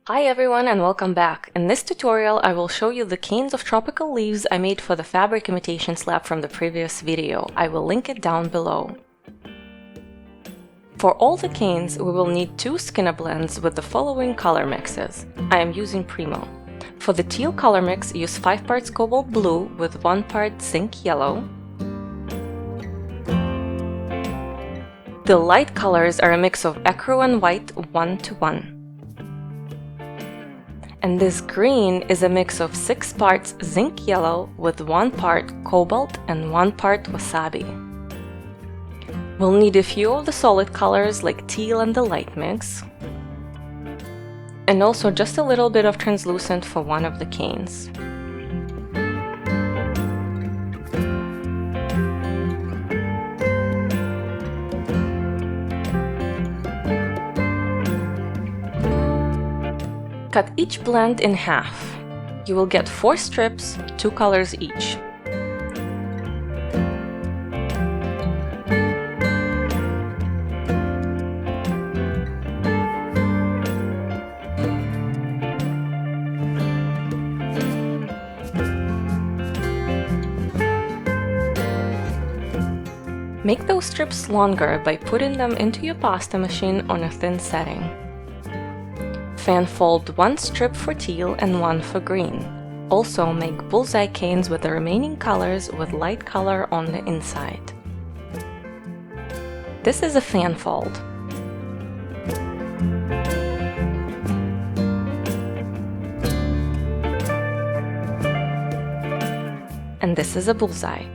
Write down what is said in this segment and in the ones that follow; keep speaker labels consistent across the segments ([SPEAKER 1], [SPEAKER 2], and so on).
[SPEAKER 1] Hi everyone and welcome back. In this tutorial I will show you the canes of tropical leaves I made for the fabric imitation slab from the previous video. I will link it down below. For all the canes we will need 2 skinner blends with the following color mixes. I am using Premo. For the teal color mix use 5 parts cobalt blue with 1 part zinc yellow. The light colors are a mix of ecru and white 1:1. And this green is a mix of 6 parts zinc yellow with 1 part cobalt and 1 part wasabi. We'll need a few of the solid colors like teal and the light mix, and also just a little bit of translucent for one of the canes. Cut each blend in half. You will get 4 strips, 2 colors each. Make those strips longer by putting them into your pasta machine on a thin setting. Fan fold 1 strip for teal and 1 for green. Also make bullseye canes with the remaining colors with light color on the inside. This is a fan fold. And this is a bullseye.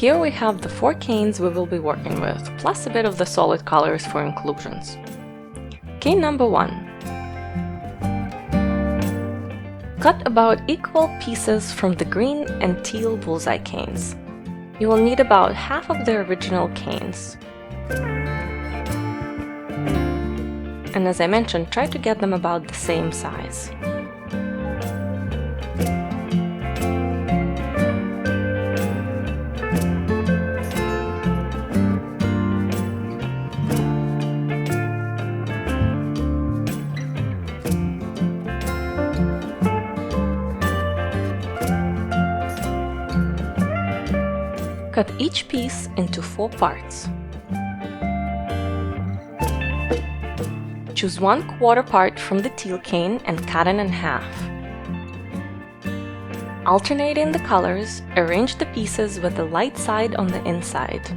[SPEAKER 1] Here we have the 4 canes we will be working with, plus a bit of the solid colors for inclusions. Cane number 1. Cut about equal pieces from the green and teal bullseye canes. You will need about half of the original canes. And as I mentioned, try to get them about the same size. Cut each piece into 4 parts. Choose 1/4 part from the teal cane and cut it in half. Alternating the colors, arrange the pieces with the light side on the inside.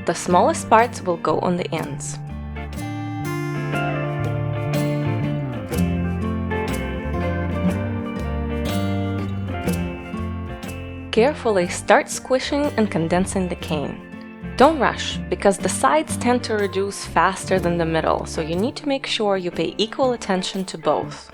[SPEAKER 1] The smallest parts will go on the ends. Carefully start squishing and condensing the cane. Don't rush, because the sides tend to reduce faster than the middle, so you need to make sure you pay equal attention to both.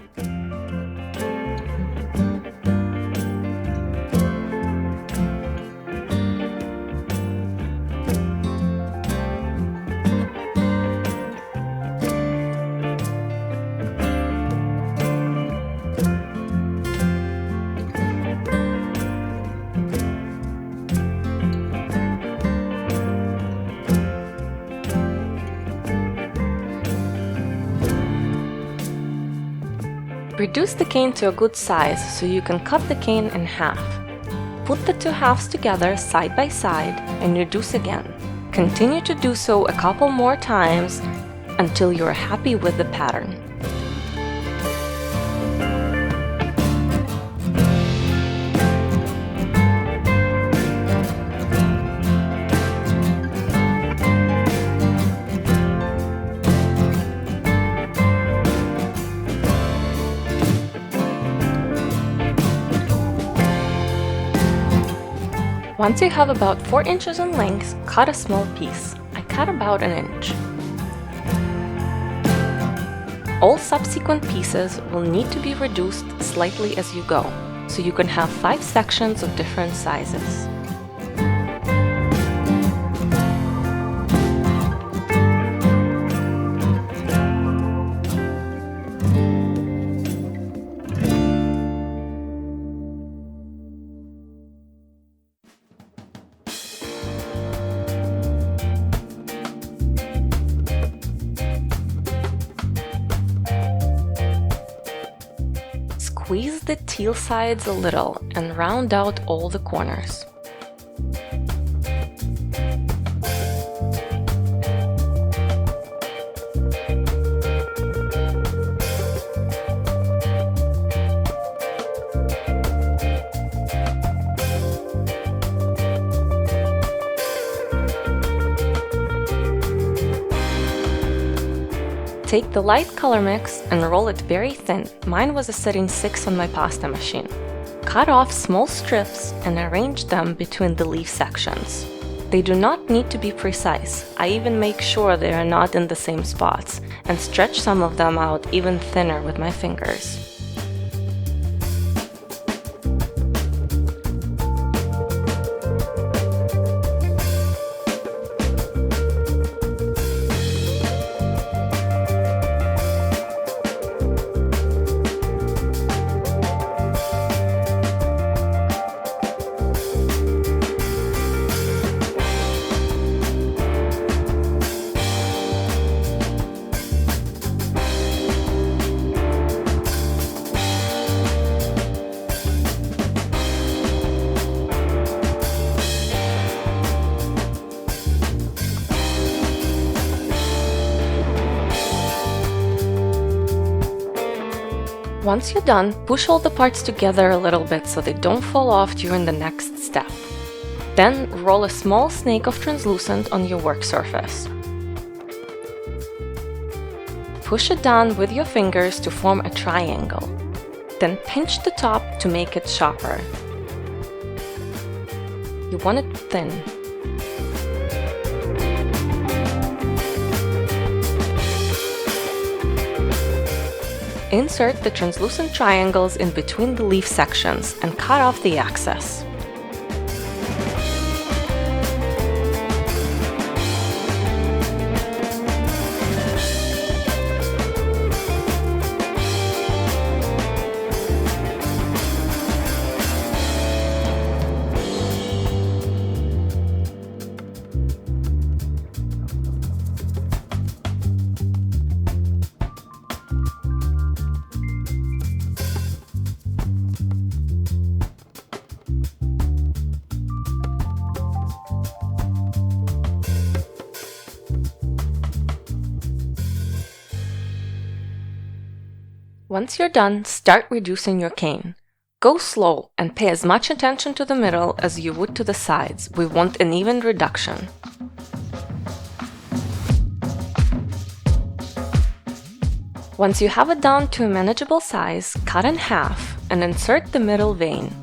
[SPEAKER 1] Reduce the cane to a good size so you can cut the cane in half. Put the 2 halves together side by side and reduce again. Continue to do so a couple more times until you're happy with the pattern. Once you have about 4 inches in length, cut a small piece. I cut about 1 inch. All subsequent pieces will need to be reduced slightly as you go, so you can have 5 sections of different sizes. the teal sides a little and round out all the corners. Take the light color mix and roll it very thin. Mine was a setting 6 on my pasta machine. Cut off small strips and arrange them between the leaf sections. They do not need to be precise. I even make sure they are not in the same spots and stretch some of them out even thinner with my fingers. Once you're done, push all the parts together a little bit so they don't fall off during the next step. Then roll a small snake of translucent on your work surface. Push it down with your fingers to form a triangle. Then pinch the top to make it sharper. You want it thin. Insert the translucent triangles in between the leaf sections and cut off the excess. Once you're done, start reducing your cane. Go slow and pay as much attention to the middle as you would to the sides. We want an even reduction. Once you have it down to a manageable size, cut in half and insert the middle vein.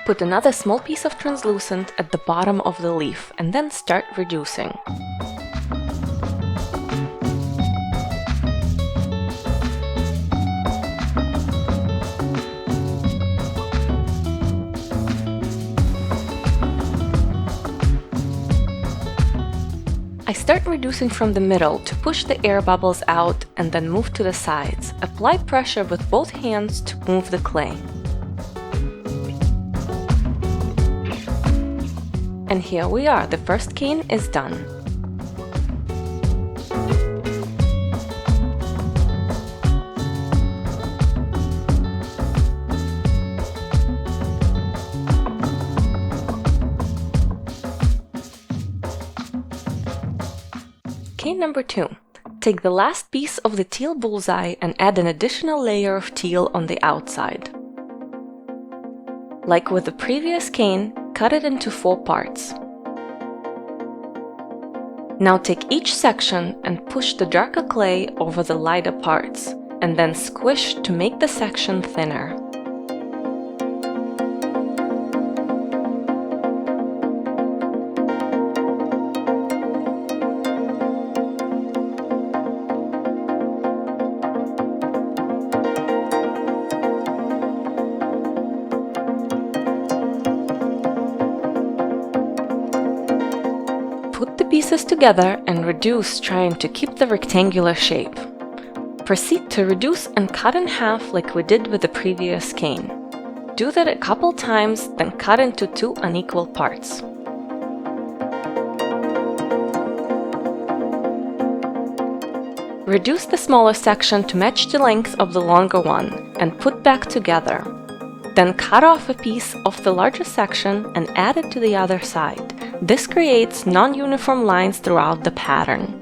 [SPEAKER 1] Put another small piece of translucent at the bottom of the leaf and then start reducing. I start reducing from the middle to push the air bubbles out and then move to the sides. Apply pressure with both hands to move the clay. And here we are, the first cane is done. Cane number 2. Take the last piece of the teal bullseye and add an additional layer of teal on the outside. Like with the previous cane, cut it into 4 parts. Now take each section and push the darker clay over the lighter parts. and then squish to make the section thinner. Put the pieces together and reduce, trying to keep the rectangular shape. Proceed to reduce and cut in half like we did with the previous cane. Do that a couple times, then cut into 2 unequal parts. Reduce the smaller section to match the length of the longer one and put back together. Then cut off a piece of the larger section and add it to the other side. This creates non-uniform lines throughout the pattern.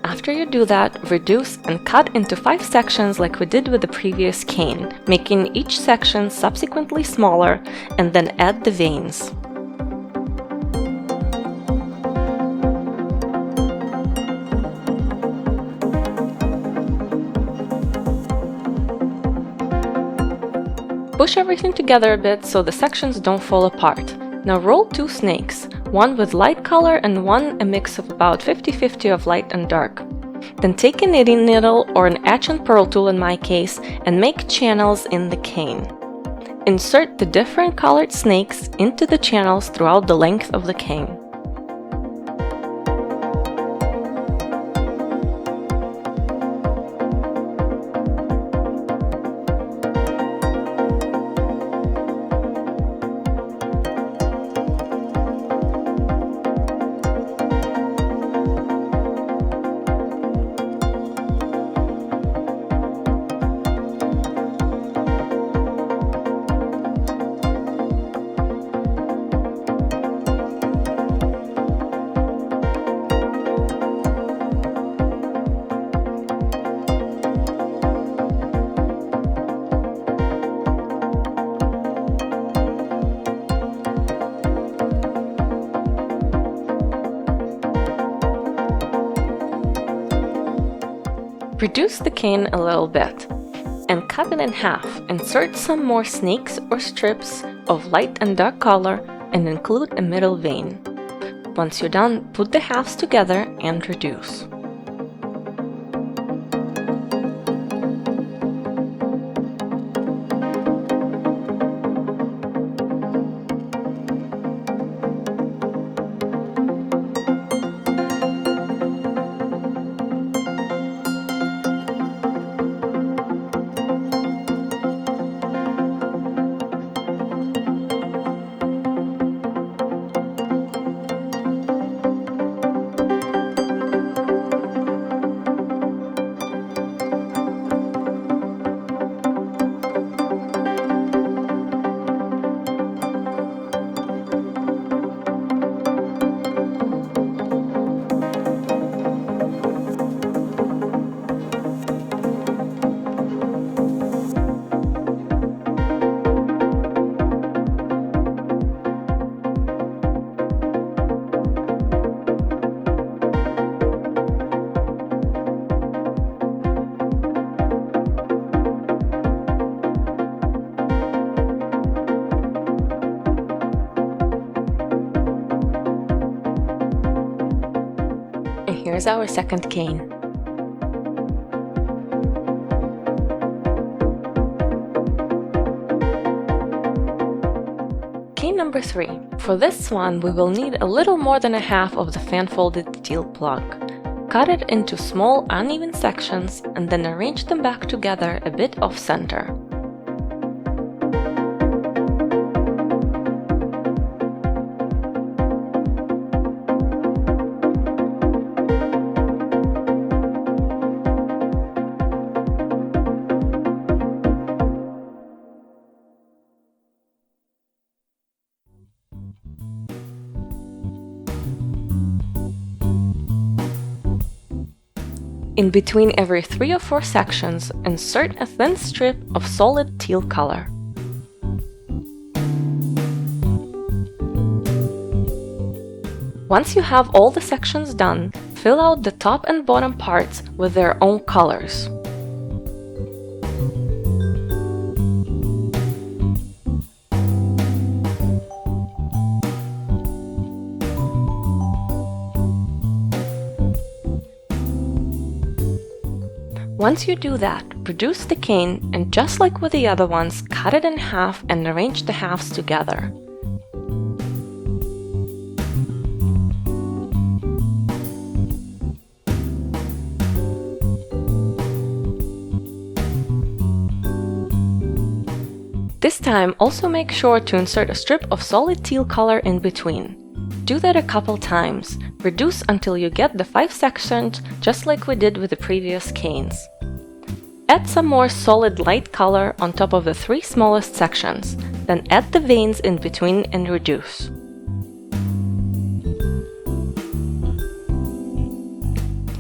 [SPEAKER 1] After you do that, reduce and cut into 5 sections like we did with the previous cane, making each section subsequently smaller, and then add the veins. Push everything together a bit so the sections don't fall apart. Now roll 2 snakes, one with light color and one a mix of about 50-50 of light and dark. Then take a knitting needle or an Etch and Perl tool in my case and make channels in the cane. Insert the different colored snakes into the channels throughout the length of the cane. Reduce the cane a little bit and cut it in half. Insert some more snakes or strips of light and dark color and include a middle vein. Once you're done, put the halves together and reduce. Here's our second cane. Cane number 3. For this one, we will need a little more than a half of the fan-folded teal plug. Cut it into small, uneven sections and then arrange them back together a bit off-center. In between every 3 or 4 sections, insert a thin strip of solid teal color. Once you have all the sections done, fill out the top and bottom parts with their own colors. Once you do that, produce the cane and, just like with the other ones, cut it in half and arrange the halves together. This time, also make sure to insert a strip of solid teal color in between. Do that a couple times. Reduce until you get the 5 sections, just like we did with the previous canes. Add some more solid light color on top of the 3 smallest sections, then add the veins in between and reduce.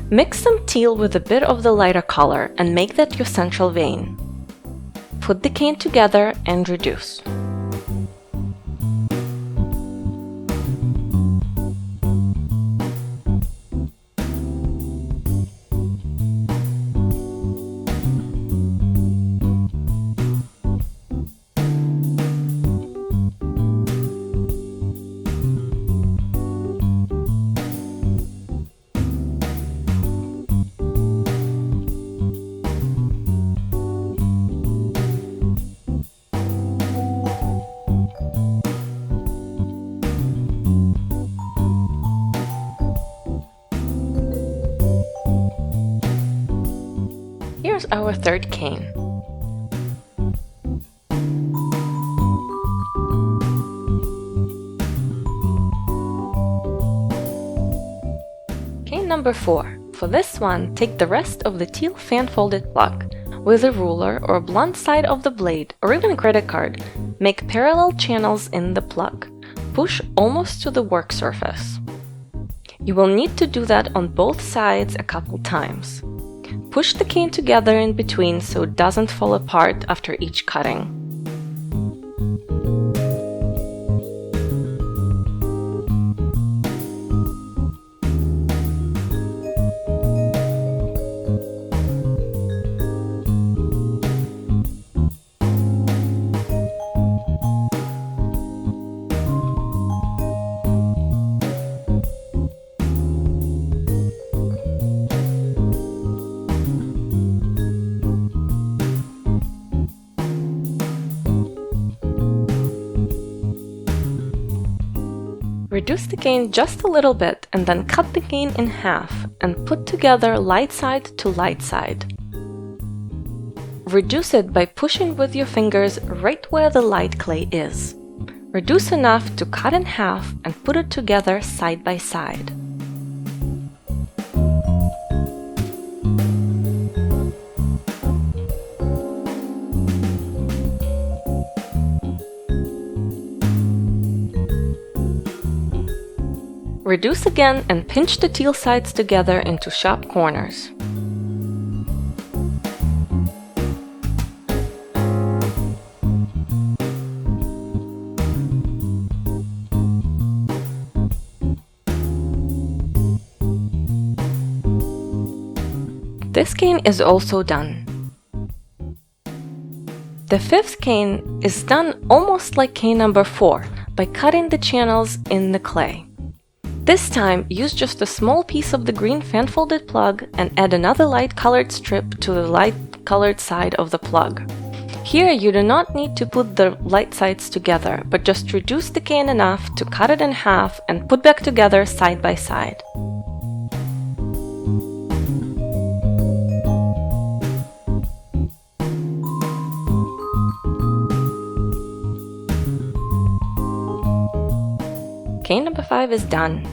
[SPEAKER 1] Mix some teal with a bit of the lighter color and make that your central vein. Put the cane together and reduce. Here's our third cane. Cane number 4. For this one, take the rest of the teal fan-folded plug. With a ruler or blunt side of the blade, or even credit card, make parallel channels in the plug. Push almost to the work surface. You will need to do that on both sides a couple times. Push the cane together in between so it doesn't fall apart after each cutting. Reduce the cane just a little bit and then cut the cane in half and put together light side to light side. Reduce it by pushing with your fingers right where the light clay is. Reduce enough to cut in half and put it together side by side. Reduce again and pinch the teal sides together into sharp corners. This cane is also done. The 5th cane is done almost like cane number 4 by cutting the channels in the clay. This time, use just a small piece of the green fan-folded plug and add another light-colored strip to the light-colored side of the plug. Here, you do not need to put the light sides together, but just reduce the cane enough to cut it in half and put back together side by side. Cane number 5 is done.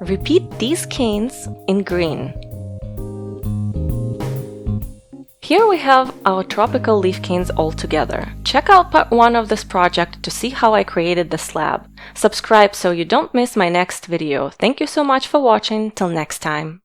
[SPEAKER 1] Repeat these canes in green. Here we have our tropical leaf canes all together. Check out part 1 of this project to see how I created the slab. Subscribe so you don't miss my next video. Thank you so much for watching. Till next time.